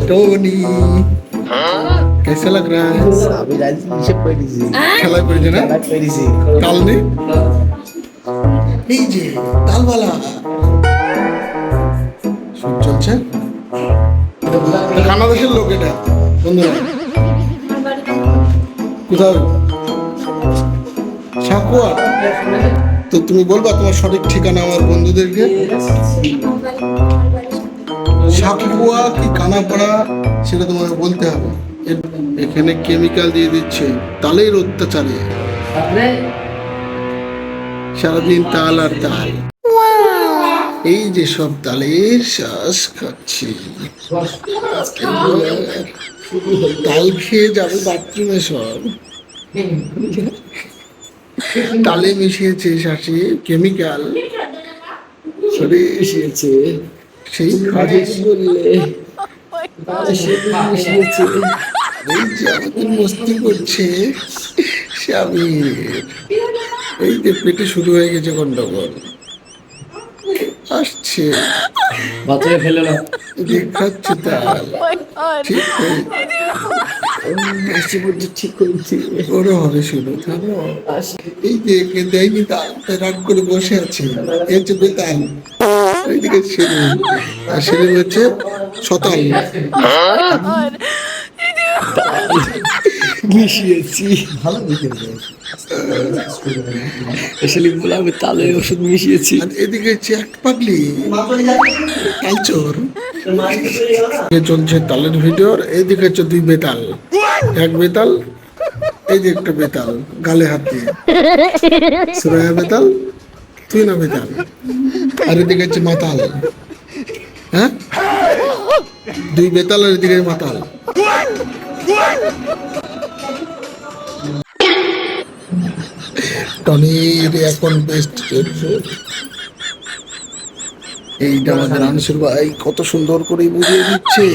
Tony कैसा लग रहा है? খেলা করেছে না তাল নেই এই যে তালওয়ালা শুট চলছে বাংলাদেশের লোক এটা বন্ধুরা কোথাও সাকুয়া তো তুমি বলবা তোমার সঠিক ঠিকানা আমার বন্ধুদেরকে সাকুয়া কি কানাপাড়া সেটা তোমাকে বলতে হবে এখানে কেমিক্যাল দিয়ে দিচ্ছে তালের অত্যাচারে সারাদিন তাল আর তাল এই যে সব তালের শ্বাস খাচ্ছি তাল খেয়ে যাবে বাথরুমে সব তালে মিশিয়েছে শাসি কেমিক্যাল সরে এসেছে সেই কাজে বললে মিশিয়েছে এই যে আমাদের মস্তি করছে স্বামীর এই যে পেটে শুরু হয়ে গেছে গন্ডগোল আসছে বাচ্চাকে ফেলে না দেখাচ্ছে তাল ঠিক ঠিক করেছি ওরা হবে শুরু এই যে একে দেয়নি তাল রাগ করে বসে আছে এর যে বেতাল এইদিকে সেলিম আর সেলিম হচ্ছে শতাল মিশিয়েছি ভালো সেলিম বলে আমি তালের ওষুধ মিশিয়েছি আর এদিকে হচ্ছে এক পাগলি তালচোর চলছে তালের ভিডিও এইদিকে হচ্ছে দুই বেতাল এক বেতাল এই যে একটা বেতাল গালে হাত দিয়ে সুরায়া বেতাল তুই না বেতাল আর এদিকে হচ্ছে মাতাল হ্যাঁ দুই বেতাল আর এদিকে মাতাল টনির এখন বেস্ট এইটা আমাদের আনসুর ভাই কত সুন্দর করে বুঝিয়ে দিচ্ছে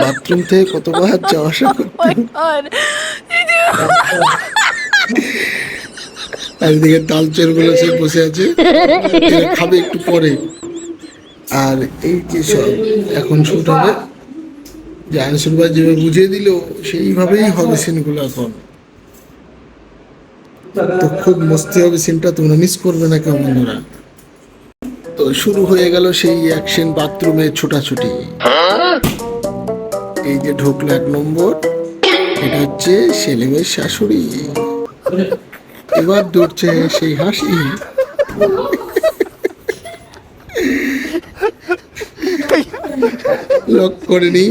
বাথরুম থেকে কতবার যাওয়া আসা করতে একদিকে তালচের গুলো সে বসে আছে খাবে একটু পরে আর এই যে সব এখন শুট হবে যে আনসুর ভাই যেভাবে বুঝিয়ে দিল সেইভাবেই হবে সিনগুলো এখন তো খুব মস্তি হবে সিনটা তোমরা মিস করবে না কেউ বন্ধুরা তো শুরু হয়ে গেল সেই অ্যাকশন বাথরুমে ছোটাছুটি এই যে ঢুকলো এক নম্বর এটা হচ্ছে সেলিমের শাশুড়ি এবার দৌড়ছে সেই হাসি লক করে নি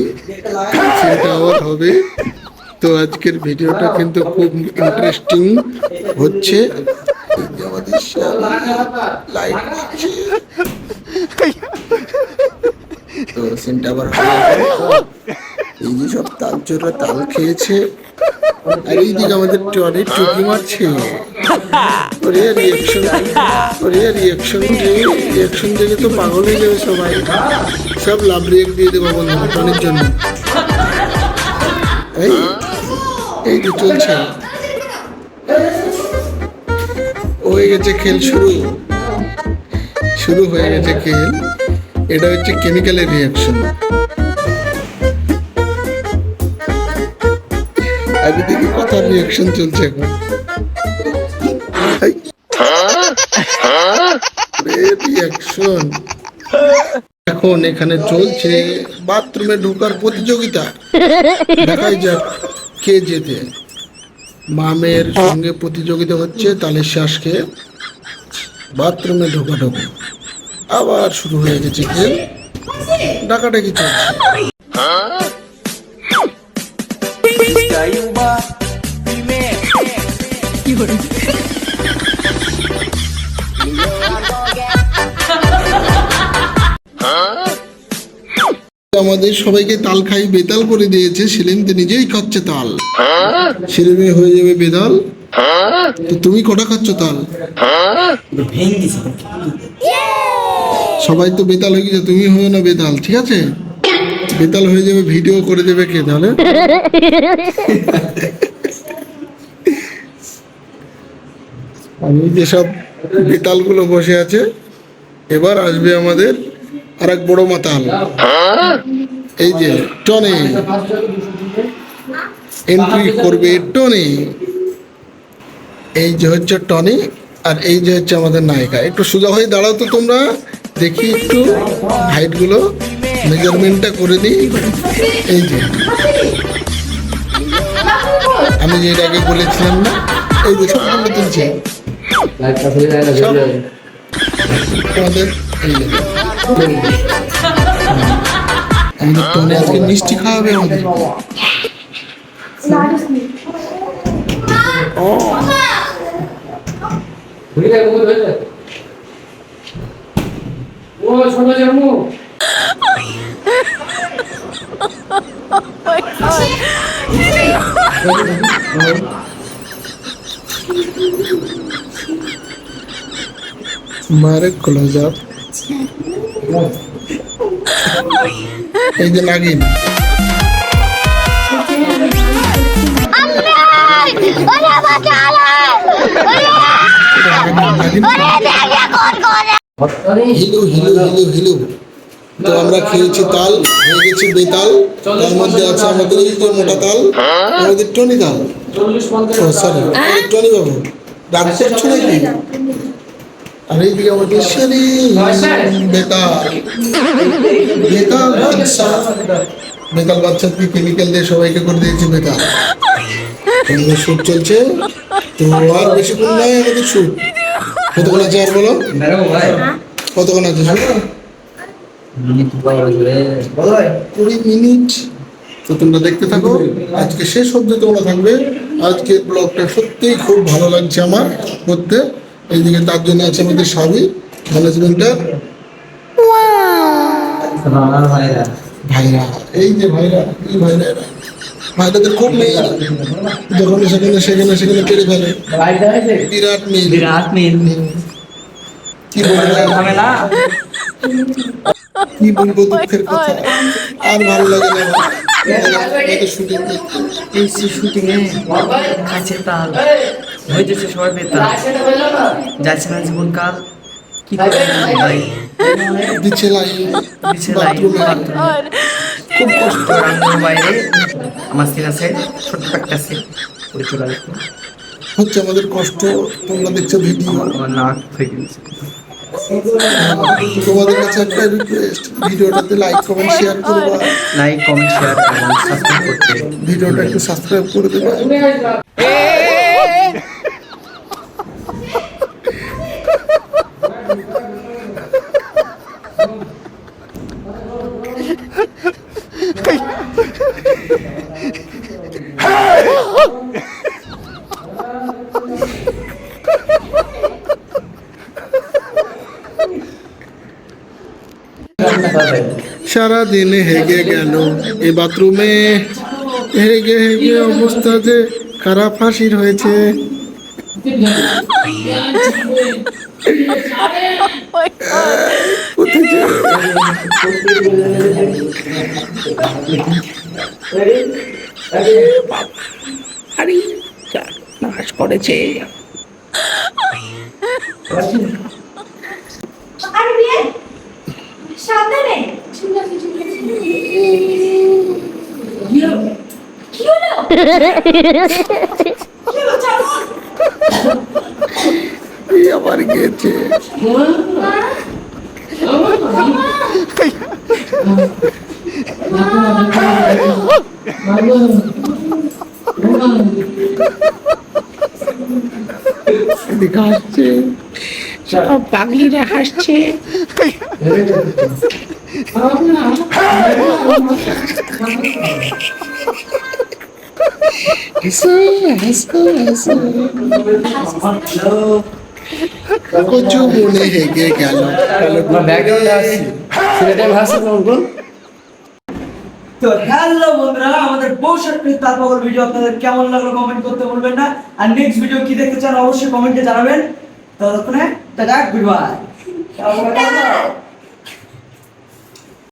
সেটা আবার হবে তো আজকের ভিডিওটা কিন্তু খুব ইন্টারেস্টিং হচ্ছে আমাদের লাইট তো সিনটা আবার এই যে সব তালচোররা তাল খেয়েছে আর এইদিকে আমাদের টনি টুকি মারছে ওরে রিয়াকশন দেখে তো পাগল হয়ে যাবে সবাই সব লাভ রিয়েক্ট দিয়ে দেবো বন্ধু টনির জন্য এই যে চলছে হয়ে গেছে খেল শুরু হয়ে গেছে খেল এটা হচ্ছে কেমিক্যালের রিয়াকশন আমি দেখি কথার রিয়াকশন চলছে এখন রিয়াকশন এখন এখানে চলছে বাথরুমে ঢোকার প্রতিযোগিতা দেখাই যাক কে যেতে মামের সঙ্গে প্রতিযোগিতা হচ্ছে তালের শ্বাস খেয়ে বাথরুমে ঢোকাঢোকি আবার শুরু হয়ে গেছে খেল ডাকাডাকি চলছে আমাদের সবাইকে তাল খাই বেতাল করে দিয়েছে সেলিম তো নিজেই খাচ্ছে তাল সেলিমে হয়ে যাবে বেতাল তো তুমি কটা খাচ্ছ তাল সবাই তো বেতাল হয়ে গেছে তুমি হয়ে না বেতাল ঠিক আছে বেতাল হয়ে যাবে ভিডিও করে দেবে কে তাহলে আমি যেসব বেতালগুলো বসে আছে। এবার আসবে আমাদের আরেক বড় মাতাল, এই যে টনি। এন্ট্রি করবে টনি। এই যে হচ্ছে টনি, আর এই যে হচ্ছে আমাদের নায়িকা। একটু সোজা হয়ে দাঁড়াও তো তোমরা, দেখি একটু হাইটগুলো মেজারমেন্টটা করে দিই। এই যে আমি যে এর আগে বলেছিলাম না, এই যে সবগুলো তুলছে সব আমাদের। এই যে আমাদের টনি আজকে মিষ্টি খাওয়াবে আমাদের। মারে ক্লোজ আপ। এই যে নাগিন, হিলু হিলু হিলু হিলু। তো আমরা খেয়েছি তাল, হয়ে গেছি বেতাল। তার মধ্যে আছে আমাদের এই যে মোটা তাল, আমাদের টনি তাল। ও সরি, টনি বাবু রাগ করছো নাকি? আর এইদিকে আমাদের শনি বেতাল। বেতাল বাচ্চা, বেতাল বাচ্চাকে কেমিক্যাল দিয়ে সবাইকে করে দিয়েছে বেতাল। আমাদের শুট চলছে, তো আর বেশিক্ষণ নয় আমাদের শুট। কতক্ষণ আছে আর বলো, কতক্ষণ আছে শুট? 20 মিনিট। তো তোমরা দেখতে থাকো, আজকে শেষ অবধি তোমরা থাকবে। আজকের ব্লগটা সত্যিই খুব ভালো লাগছে আমার করতে। এইদিকে তার জন্য আছে আমাদের স্বামী ম্যানেজমেন্টার ভাইরা। এই যে ভাইরা, এই ভাইরা, ভাইরাদের খুব মেয়ে, যখন সেখানে সেখানে সেখানে পেরে ফেলে। বিরাট মেয়ে, বিরাট মিল। কি বলবো, কি বলবো দুঃখের কথা। আর ভালো লাগে না শুটিং দেখতে। এই শুটিং এ কাছে তাল হইতেছে, সবাই বেতাল যাচ্ছে না জীবনকাল। কি করে ভাই, দিচ্ছে লাইন, পিছে লাইন বাথরুমে খুব কষ্ট। রান্নার বাইরে আমার সিন আছে, ছোট্ট একটা সিন ওই চলে আসবো। হচ্ছে আমাদের কষ্ট। তোমরা দেখছো ভিডিও, আমার নাক ফেটে গেছে। তোমাদের কাছে একটা রিকোয়েস্ট, ভিডিওটাতে লাইক কমেন্ট শেয়ার করবা, লাইক কমেন্ট শেয়ার এবং সাবস্ক্রাইব করতে। ভিডিওটা একটু সাবস্ক্রাইব করে দেবা। সারাদিন হেগে গেল এই বাথরুমে, হেগে হেগে অবস্থা যে খারাপ হাসির হয়েছে। কোথায় যে নাশ করেছে। সাবধানে। কি হলো? আবার গেছে। এদিকে হাসছে, সব পাগলিরা হাসছে। কচু মনে হেগে গেল। তো হ্যালো বন্ধুরা, আমাদের বৌসার তারপর ভিডিও আপনাদের কেমন লাগলো কমেন্ট করতে ভুলবেন না। আর নেক্সট ভিডিও কি দেখতে চান অবশ্যই কমেন্টে জানাবেন। ততক্ষণে টাটা, গুড বাই।